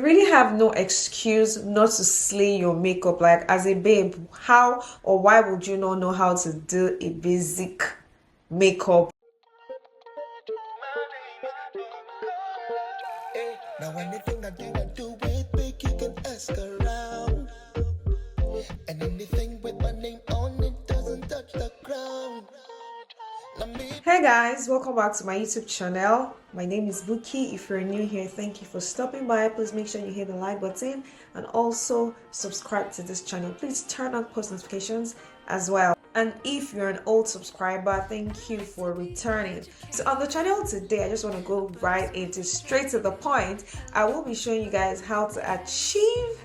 really have no excuse not to slay your makeup. Like, as a babe, how or why would you not know how to do a basic makeup? Now anything that you want to with big, you can ask around. And anything with my name on it doesn't touch the ground. Hey guys, welcome back to my YouTube channel. My name is Buki. If you're new here, thank you for stopping by. Please make sure you hit the like button and also subscribe to this channel. Please turn on post notifications as well. And if you're an old subscriber, thank you for returning. So on the channel today, I just want to go right into straight to the point. I will be showing you guys how to achieve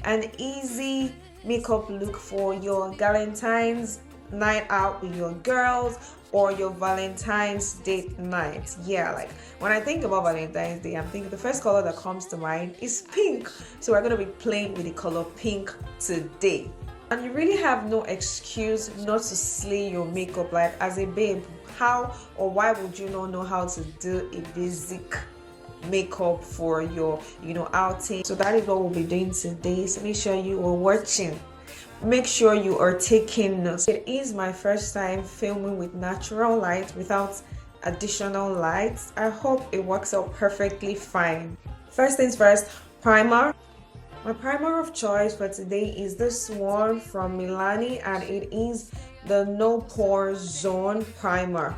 an easy makeup look for your Valentine's night out with your girls or your Valentine's date night. Yeah, like when I think about Valentine's Day, I'm thinking the first color that comes to mind is pink. So we're gonna be playing with the color pink today. And you really have no excuse not to slay your makeup. Like, as a babe, how or why would you not know how to do a basic makeup for your outing? So that is what we'll be doing today. So make sure you are watching. Make sure you are taking notes. It is my first time filming with natural light without additional lights. I hope it works out perfectly fine. First things first, primer. My primer of choice for today is this one from Milani, and it is the No Pore Zone Primer.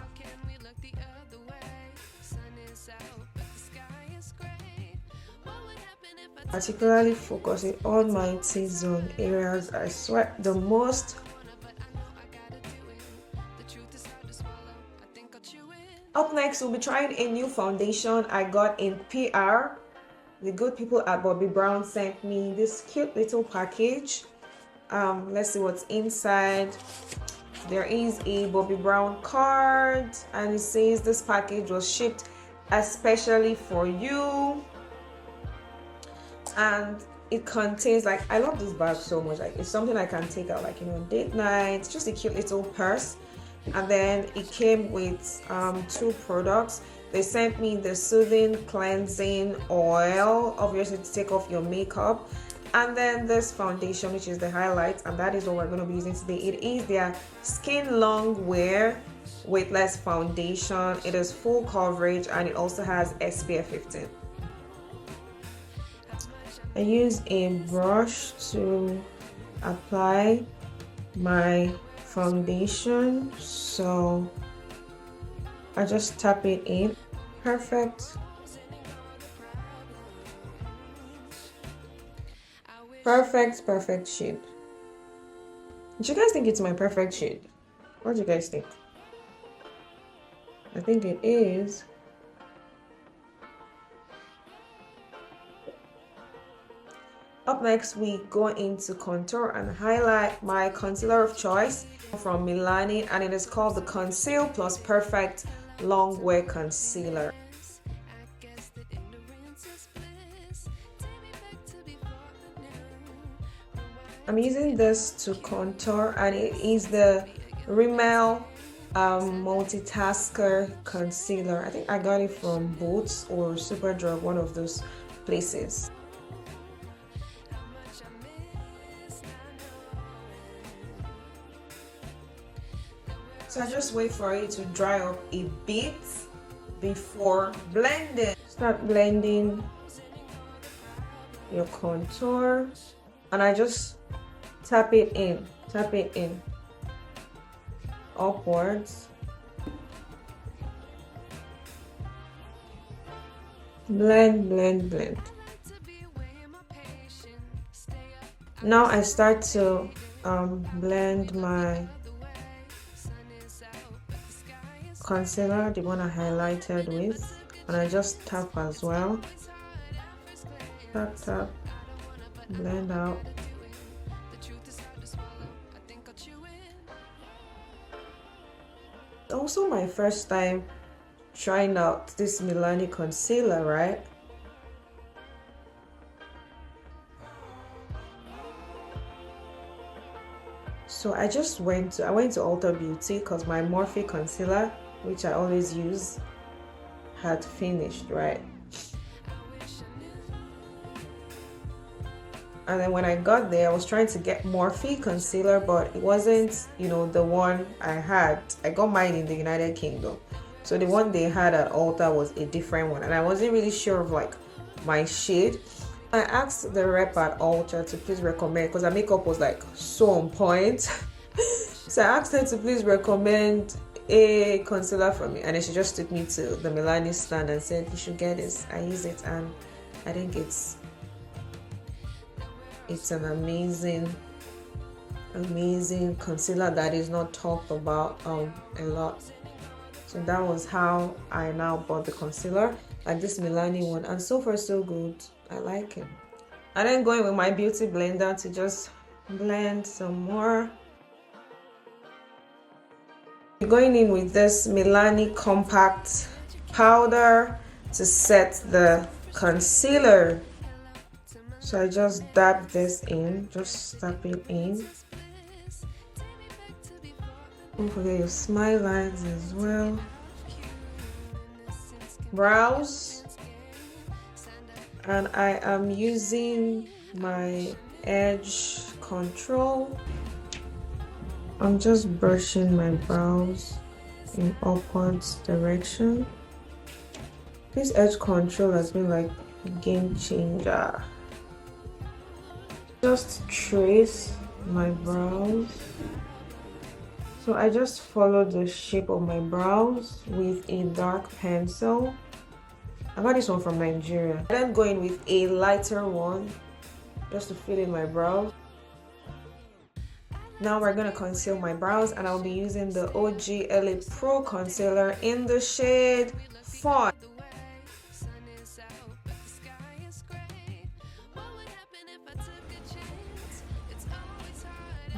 Particularly focusing on my T-zone areas I sweat the most. Up next, we'll be trying a new foundation I got in PR. The good people at Bobbi Brown sent me this cute little package. Let's see what's inside. There is a Bobbi Brown card, and it says this package was shipped especially for you. And it contains, like, I love this bag so much. Like, it's something I can take out, like, date night. Just a cute little purse. And then it came with 2 products. They sent me the soothing cleansing oil, obviously to take off your makeup, and then this foundation, which is the highlight, and that is what we're going to be using today. It is their Skin Long Wear Weightless Foundation. It is full coverage, and it also has SPF 15. I use a brush to apply my foundation, so I just tap it in. Perfect. Perfect shade. Do you guys think it's my perfect shade? What do you guys think? I think it is. Up next, we go into contour and highlight. My concealer of choice from Milani, and it is called the Conceal Plus Perfect Long Wear Concealer. I'm using this to contour, and it is the Rimmel Multitasker Concealer. I think I got it from Boots or Superdrug, one of those places. So I just wait for it to dry up a bit before blending. Start blending your contour, and I just tap it in upwards. Blend. Now I start to blend my concealer, the one I highlighted with, and I just tap as well. Tap, blend out. Also my first time trying out this Milani concealer, right? So I went to Ulta Beauty because my Morphe concealer, which I always use, had finished, right? And then when I got there, I was trying to get Morphe concealer, but it wasn't, you know, the one I had. I got mine in the United Kingdom. So the one they had at Ulta was a different one. And I wasn't really sure of like my shade. I asked the rep at Ulta to please recommend, because her makeup was like so on point. So I asked her to please recommend a concealer for me. And then she just took me to the Milani stand and said, you should get this. I use it and I think it's an amazing concealer that is not talked about a lot. So that was how I now bought the concealer, like this Milani one, and so far so good. I like it. And then going with my beauty blender to just blend some more. Going in with this Milani compact powder to set the concealer. So I just dab this in, just tap it in. Don't forget your smile lines as well. Brows. And I am using my edge control. I'm just brushing my brows in upwards direction. This edge control has been like a game changer. Just trace my brows. So I just follow the shape of my brows with a dark pencil. I got this one from Nigeria. Then going with a lighter one just to fill in my brows. Now we're gonna conceal my brows, and I'll be using the OG LA Pro concealer in the shade Fawn.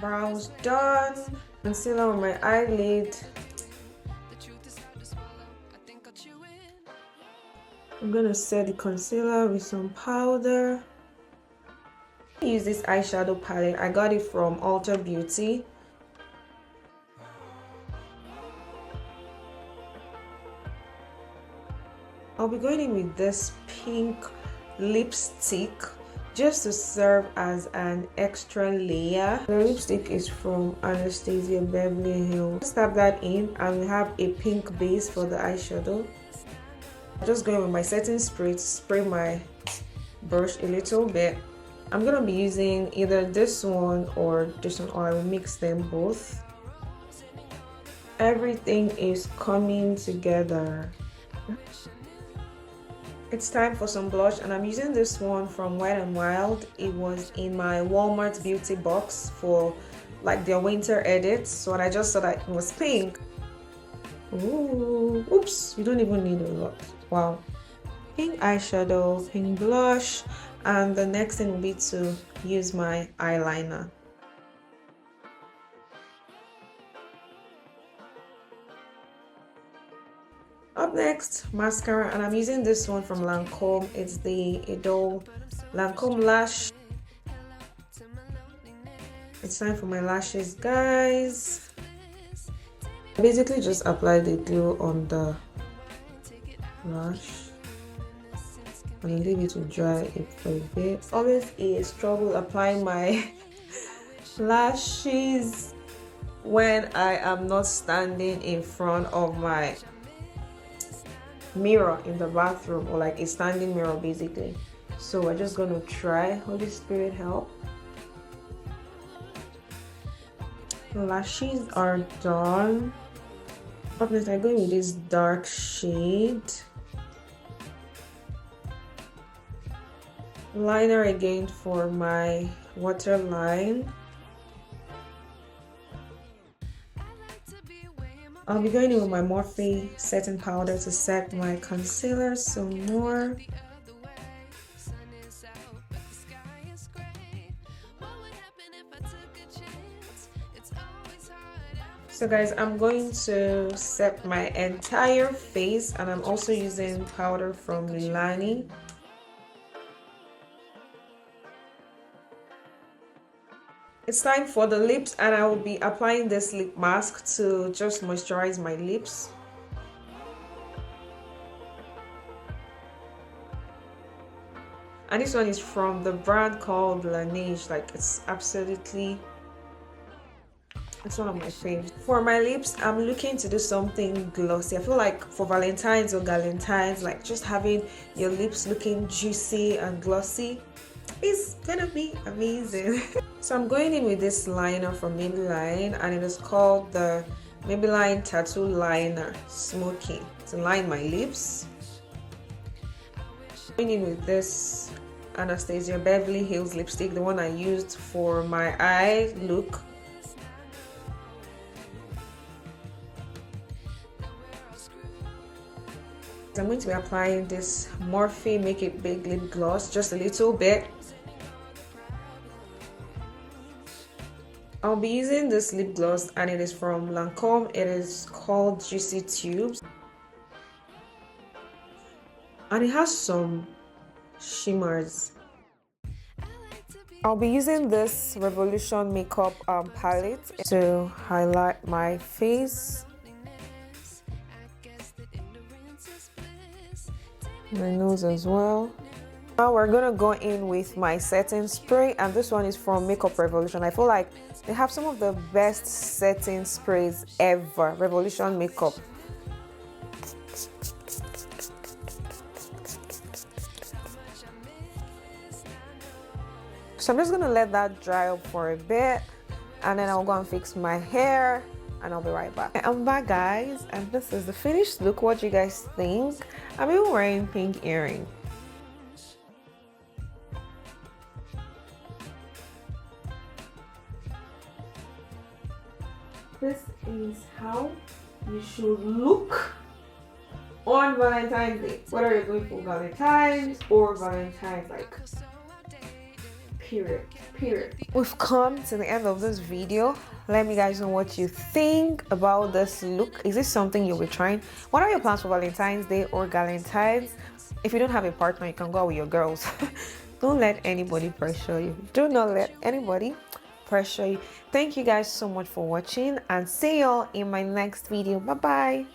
Brows done. Concealer on my eyelid. I'm gonna set the concealer with some powder. I use this eyeshadow palette. I got it from Ulta Beauty. I'll be going in with this pink lipstick just to serve as an extra layer. The lipstick is from Anastasia Beverly Hills. Just tap that in and we have a pink base for the eyeshadow. I'm just going with my setting spray to spray my brush a little bit. I'm gonna be using either this one or this one, or I will mix them both. Everything is coming together. It's time for some blush, and I'm using this one from Wet n Wild. It was in my Walmart beauty box for like their winter edit, so I just saw that it was pink. Ooh, oops, you don't even need a lot. Wow. Pink eyeshadow, pink blush, and the next thing will be to use my eyeliner. Up next, mascara, and I'm using this one from Lancome. It's the Idol Lancome Lash. It's time for my lashes, guys. I basically just apply the glue on the lash and leave it to dry it for a bit. Always a struggle applying my lashes when I am not standing in front of my mirror in the bathroom, or like a standing mirror basically. So we're just gonna try. Holy Spirit help. The lashes are done. Up next, I'm going with this dark shade. Liner again for my waterline. I'll be going in with my Morphe setting powder to set my concealer some more. So guys, I'm going to set my entire face, and I'm also using powder from Milani. It's time for the lips, and I will be applying this lip mask to just moisturize my lips. And this one is from the brand called Laneige. Like, it's one of my favorites. For my lips, I'm looking to do something glossy. I feel like for Valentine's or Galentine's, like just having your lips looking juicy and glossy is gonna be amazing. So I'm going in with this liner from Maybelline, and it is called the Maybelline Tattoo Liner Smoky to line my lips. Going in with this Anastasia Beverly Hills lipstick, the one I used for my eye look. I'm going to be applying this Morphe Make It Big lip gloss just a little bit. I'll be using this lip gloss, and it is from Lancome. It is called Juicy Tubes, and it has some shimmers. I'll be using this Revolution makeup palette to highlight my face, my nose as well. Now we're gonna go in with my setting spray, and this one is from Makeup Revolution. I feel like they have some of the best setting sprays ever. Revolution Makeup. So I'm just gonna let that dry up for a bit, and then I'll go and fix my hair, and I'll be right back. I'm back, guys, and this is the finished look. What do you guys think? I'm even wearing pink earring. This is how you should look on Valentine's Day, whether you're going for Valentine's or Valentine's, like, period. We've come to the end of this video. Let me guys know what you think about this look. Is this something you'll be trying? What are your plans for Valentine's Day or Galentine's? If you don't have a partner, you can go out with your girls. Don't let anybody pressure you. Do not let anybody pressure you. Thank you guys so much for watching, and see y'all in my next video. Bye bye.